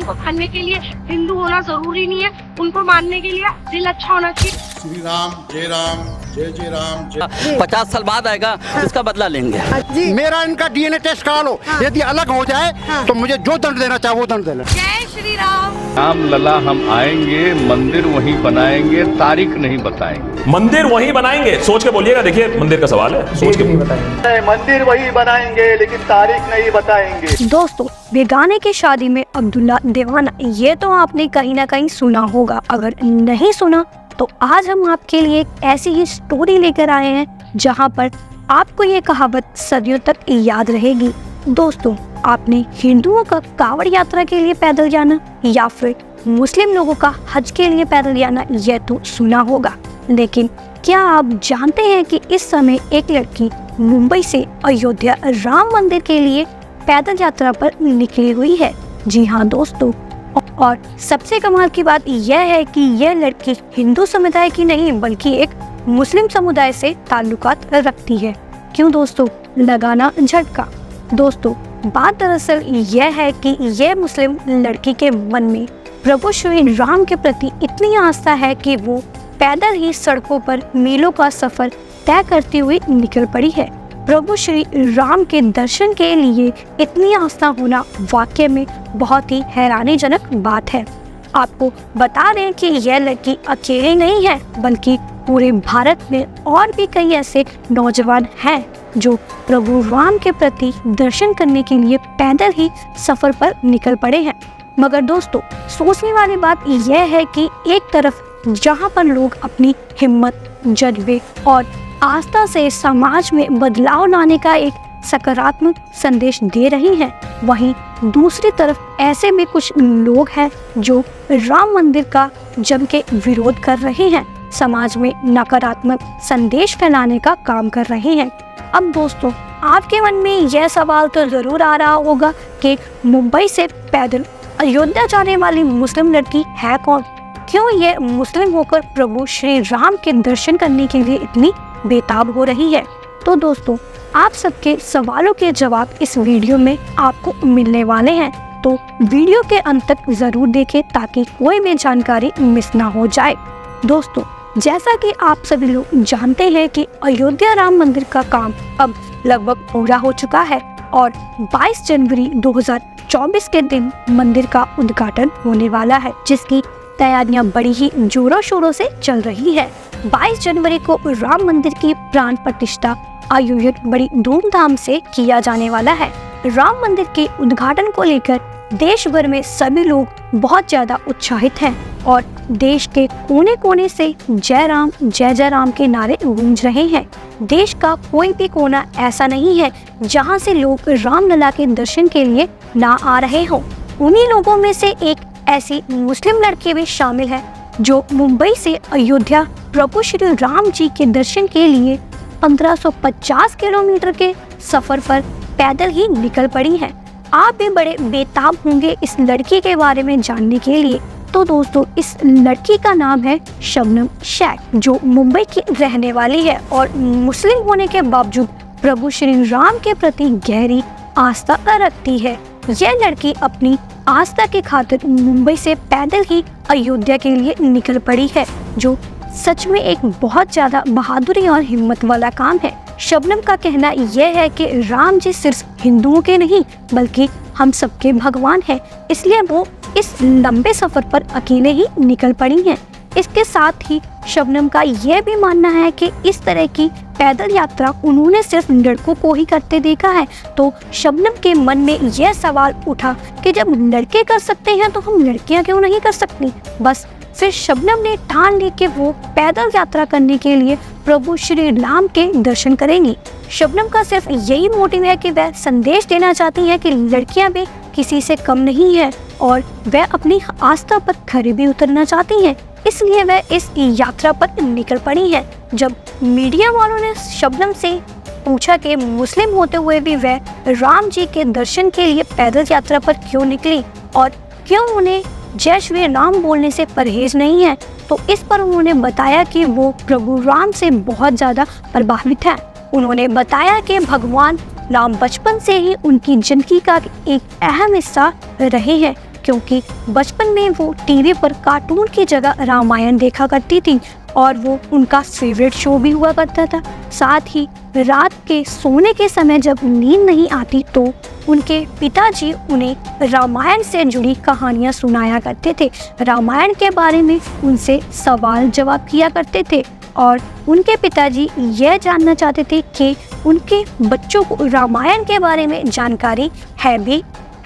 भगवान को मानने के लिए हिंदू होना जरूरी नहीं है, उनको मानने के लिए दिल अच्छा होना चाहिए। श्री राम, जय राम, जय जय राम, जय। 50 साल बाद आएगा, इसका बदला लेंगे। मेरा इनका डीएनए टेस्ट करा लो, यदि अलग हो जाए तो मुझे जो दंड देना चाहे वो दंड देना। जय श्री राम। राम लला हम आएंगे, मंदिर वहीं बनाएंगे, तारीख नहीं बताएंगे। मंदिर वहीं बनाएंगे, सोच के बोलिएगा। देखिए मंदिर का सवाल है, सोच के बताएंगे। मंदिर वही बनाएंगे लेकिन तारीख नहीं बताएंगे। दोस्तों, बेगाने की शादी में अब्दुल्ला दीवाना, ये तो आपने कहीं ना कहीं सुना होगा। अगर नहीं सुना तो आज हम आपके लिए एक ऐसी ही स्टोरी लेकर आए हैं जहां पर आपको ये कहावत सदियों तक याद रहेगी। दोस्तों, आपने हिंदुओं का कांवड़ यात्रा के लिए पैदल जाना या फिर मुस्लिम लोगों का हज के लिए पैदल जाना यह तो सुना होगा, लेकिन क्या आप जानते हैं कि इस समय एक लड़की मुंबई से अयोध्या राम मंदिर के लिए पैदल यात्रा पर निकली हुई है। जी हाँ दोस्तों, और सबसे कमाल की बात यह है कि यह लड़की हिंदू समुदाय की नहीं बल्कि एक मुस्लिम समुदाय से ताल्लुकात रखती है। क्यों दोस्तों, लगाना झटका। दोस्तों, बात दरअसल यह है कि यह मुस्लिम लड़की के मन में प्रभु श्री राम के प्रति इतनी आस्था है कि वो पैदल ही सड़कों पर मीलों का सफर तय करती हुई निकल पड़ी है। प्रभु श्री राम के दर्शन के लिए इतनी आस्था होना वाकई में बहुत ही हैरानीजनक बात है। आपको बता दें कि यह लड़की अकेली नहीं है बल्कि पूरे भारत में और भी कई ऐसे नौजवान हैं जो प्रभु राम के प्रति दर्शन करने के लिए पैदल ही सफर पर निकल पड़े हैं। मगर दोस्तों, सोचने वाली बात यह है कि एक तरफ जहां पर लोग अपनी हिम्मत, जज्बे और आस्था से समाज में बदलाव लाने का एक सकारात्मक संदेश दे रही हैं, वहीं दूसरी तरफ ऐसे भी कुछ लोग हैं जो राम मंदिर का जम के विरोध कर रहे हैं, समाज में नकारात्मक संदेश फैलाने का काम कर रहे हैं। अब दोस्तों, आपके मन में यह सवाल तो जरूर आ रहा होगा कि मुंबई से पैदल अयोध्या जाने वाली मुस्लिम लड़की है कौन? क्यों ये मुस्लिम होकर प्रभु श्री राम के दर्शन करने के लिए इतनी बेताब हो रही है? तो दोस्तों, आप सबके सवालों के जवाब इस वीडियो में आपको मिलने वाले हैं, तो वीडियो के अंत तक जरूर देखें ताकि कोई भी जानकारी मिस ना हो जाए। दोस्तों, जैसा कि आप सभी लोग जानते हैं कि अयोध्या राम मंदिर का काम अब लगभग पूरा हो चुका है और 22 जनवरी 2024 के दिन मंदिर का उद्घाटन होने वाला है, जिसकी तैयारियां बड़ी ही जोरों शोरों से चल रही है। 22 जनवरी को राम मंदिर की प्राण प्रतिष्ठा आयोजन बड़ी धूमधाम से किया जाने वाला है। राम मंदिर के उद्घाटन को लेकर देश भर में सभी लोग बहुत ज्यादा उत्साहित हैं और देश के कोने कोने से जय जय राम के नारे गूंज रहे हैं। देश का कोई भी कोना ऐसा नहीं है जहां से लोग रामलला के दर्शन के लिए ना आ रहे हों। उन्हीं लोगों में से एक ऐसी मुस्लिम लड़की भी शामिल है जो मुंबई से अयोध्या प्रभु श्री राम जी के दर्शन के लिए 1550 किलोमीटर के सफर पर पैदल ही निकल पड़ी है। आप भी बड़े बेताब होंगे इस लड़की के बारे में जानने के लिए। तो दोस्तों, इस लड़की का नाम है शबनम शेख, जो मुंबई की रहने वाली है और मुस्लिम होने के बावजूद प्रभु श्री राम के प्रति गहरी आस्था रखती है। यह लड़की अपनी आस्था की खातिर मुंबई से पैदल ही अयोध्या के लिए निकल पड़ी है, जो सच में एक बहुत ज्यादा बहादुरी और हिम्मत वाला काम है। शबनम का कहना यह है कि राम जी सिर्फ हिंदुओं के नहीं बल्कि हम सबके भगवान हैं, इसलिए वो इस लंबे सफर पर अकेले ही निकल पड़ी हैं। इसके साथ ही शबनम का यह भी मानना है कि इस तरह की पैदल यात्रा उन्होंने सिर्फ लड़कों को ही करते देखा है। तो शबनम के मन में यह सवाल उठा कि जब लड़के कर सकते हैं तो हम लड़कियां क्यों नहीं कर सकती। बस फिर शबनम ने ठान ली कि वो पैदल यात्रा करने के लिए प्रभु श्री राम के दर्शन करेंगी। शबनम का सिर्फ यही मोटिव है कि वह संदेश देना चाहती है कि लड़कियां भी किसी से कम नहीं है और वह अपनी आस्था पर खरी भी उतरना चाहती हैं, इसलिए वह इस यात्रा पर निकल पड़ी है। जब मीडिया वालों ने शबनम से पूछा कि मुस्लिम होते हुए भी वह राम जी के दर्शन के लिए पैदल यात्रा पर क्यों निकली और क्यों उन्हें जय श्री राम बोलने से परहेज नहीं है, तो इस पर उन्होंने बताया कि वो प्रभु राम से बहुत ज़्यादा प्रभावित है। उन्होंने बताया कि भगवान राम बचपन से ही उनकी जिंदगी का एक अहम हिस्सा रहे हैं। क्योंकि बचपन में वो टीवी पर कार्टून की जगह रामायण देखा करती थी और वो उनका फेवरेट शो भी हुआ करता था। साथ ही रात के सोने के समय जब नींद नहीं आती तो उनके पिताजी उन्हें रामायण से जुड़ी कहानियाँ सुनाया करते थे। रामायण के बारे में उनसे सवाल जवाब किया करते थे और उनके पिताजी यह जानना चाहते थे कि उनके बच्चों को रामायण के बारे में जानकारी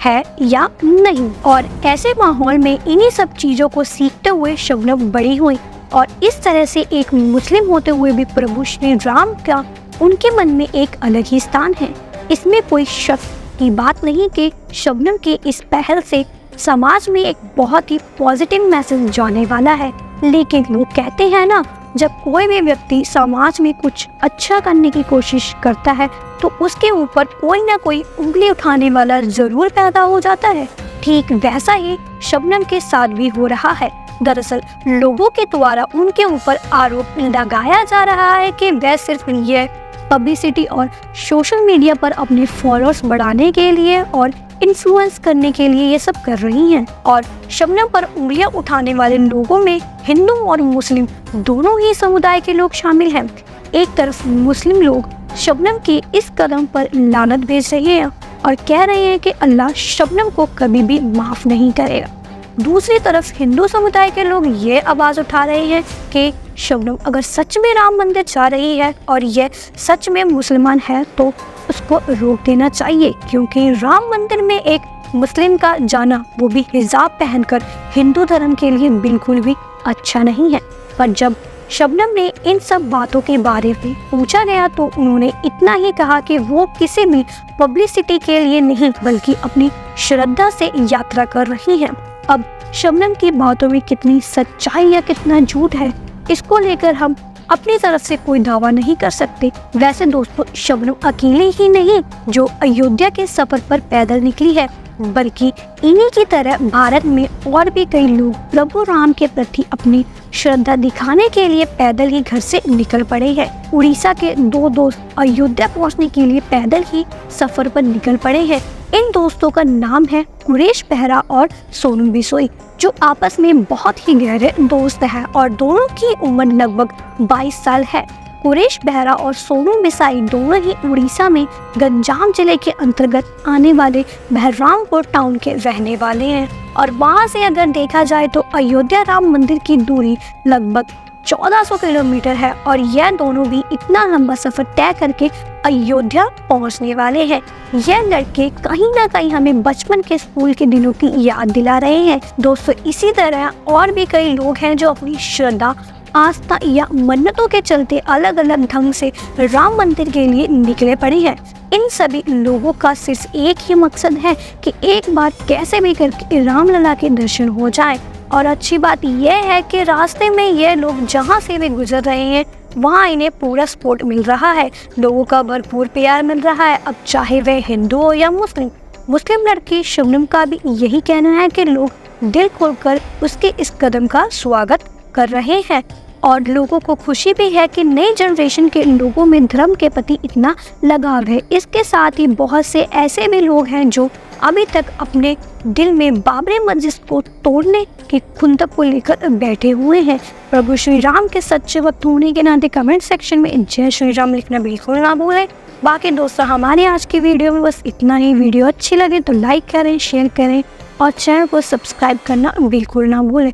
है या नहीं। और ऐसे माहौल में इन्हीं सब चीज़ों को सीखते हुए शबनम बड़ी हुई और इस तरह से एक मुस्लिम होते हुए भी प्रभु श्री राम का उनके मन में एक अलग ही स्थान है। इसमें कोई शक की बात नहीं कि शबनम के इस पहल से समाज में एक बहुत ही पॉजिटिव मैसेज जाने वाला है। लेकिन लोग कहते हैं ना, जब कोई भी व्यक्ति समाज में कुछ अच्छा करने की कोशिश करता है तो उसके ऊपर कोई ना कोई उंगली उठाने वाला जरूर पैदा हो जाता है। ठीक वैसा ही शबनम के साथ भी हो रहा है। दरअसल लोगों के द्वारा उनके ऊपर आरोप लगाया जा रहा है कि वह सिर्फ ये पब्लिसिटी और सोशल मीडिया पर अपने फॉलोअर्स बढ़ाने के लिए और इन्फ्लुएंस करने के लिए ये सब कर रही हैं। और शबनम पर उंगलियां उठाने वाले लोगों में हिंदू और मुस्लिम दोनों ही समुदाय के लोग शामिल हैं। एक तरफ मुस्लिम लोग शबनम के इस कदम पर लानत भेज रहे हैं और कह रहे हैं कि अल्लाह शबनम को कभी भी माफ नहीं करेगा। दूसरी तरफ हिंदू समुदाय के लोग ये आवाज़ उठा रहे हैं कि शबनम अगर सच में राम मंदिर जा रही है और यह सच में मुसलमान है तो उसको रोक देना चाहिए, क्योंकि राम मंदिर में एक मुस्लिम का जाना, वो भी हिजाब पहनकर, हिंदू धर्म के लिए बिल्कुल भी अच्छा नहीं है। पर जब शबनम ने इन सब बातों के बारे में पूछा गया तो उन्होंने इतना ही कहा कि वो किसी भी पब्लिसिटी के लिए नहीं बल्कि अपनी श्रद्धा से यात्रा कर रही हैं। अब शबनम की बातों में कितनी सच्चाई या कितना झूठ है, इसको लेकर हम अपनी तरफ से कोई दावा नहीं कर सकते। वैसे दोस्तों, शबनम अकेली ही नहीं जो अयोध्या के सफर पर पैदल निकली है, बल्कि इन्हीं की तरह भारत में और भी कई लोग प्रभु राम के प्रति अपनी श्रद्धा दिखाने के लिए पैदल ही घर से निकल पड़े हैं। उड़ीसा के दो दोस्त अयोध्या पहुंचने के लिए पैदल ही सफर पर निकल पड़े हैं। इन दोस्तों का नाम है कुरेश बेहरा और सोनू बिसोई, जो आपस में बहुत ही गहरे दोस्त हैं और दोनों की उम्र लगभग 22 साल है। कुरेश बेहरा और सोनू बिसाई दोनों ही उड़ीसा में गंजाम जिले के अंतर्गत आने वाले बहरामपुर टाउन के रहने वाले हैं और वहां से अगर देखा जाए तो अयोध्या राम मंदिर की दूरी लगभग 1400 किलोमीटर है और यह दोनों भी इतना लंबा सफर तय करके अयोध्या पहुंचने वाले हैं। यह लड़के कहीं ना कहीं हमें बचपन के स्कूल के दिनों की याद दिला रहे हैं। दोस्तों, इसी तरह और भी कई लोग हैं जो अपनी श्रद्धा, आस्था या मन्नतों के चलते अलग अलग ढंग से राम मंदिर के लिए निकले पड़े हैं। इन सभी लोगों का सिर्फ एक ही मकसद है कि एक बार कैसे भी करके रामलला के दर्शन हो जाए। और अच्छी बात यह है कि रास्ते में ये लोग जहाँ से भी गुजर रहे हैं वहाँ इन्हें पूरा सपोर्ट मिल रहा है, लोगों का भरपूर प्यार मिल रहा है। अब चाहे वह हिंदू हो या मुस्लिम लड़की शबनम का भी यही कहना है कि लोग दिल खोलकर उसके इस कदम का स्वागत कर रहे हैं और लोगों को खुशी भी है कि नई जनरेशन के लोगों में धर्म के प्रति इतना लगाव है। इसके साथ ही बहुत से ऐसे भी लोग हैं जो अभी तक अपने दिल में बाबरी मस्जिद को तोड़ने की खुंदक को लेकर बैठे हुए हैं। प्रभु श्री राम के सच्चे भक्त होने के नाते कमेंट सेक्शन में जय श्री राम लिखना बिल्कुल ना भूलें। बाकी दोस्तों, हमारे आज की वीडियो में बस इतना ही। वीडियो अच्छी लगे तो लाइक करें, शेयर करें और चैनल को सब्सक्राइब करना बिल्कुल ना भूलें।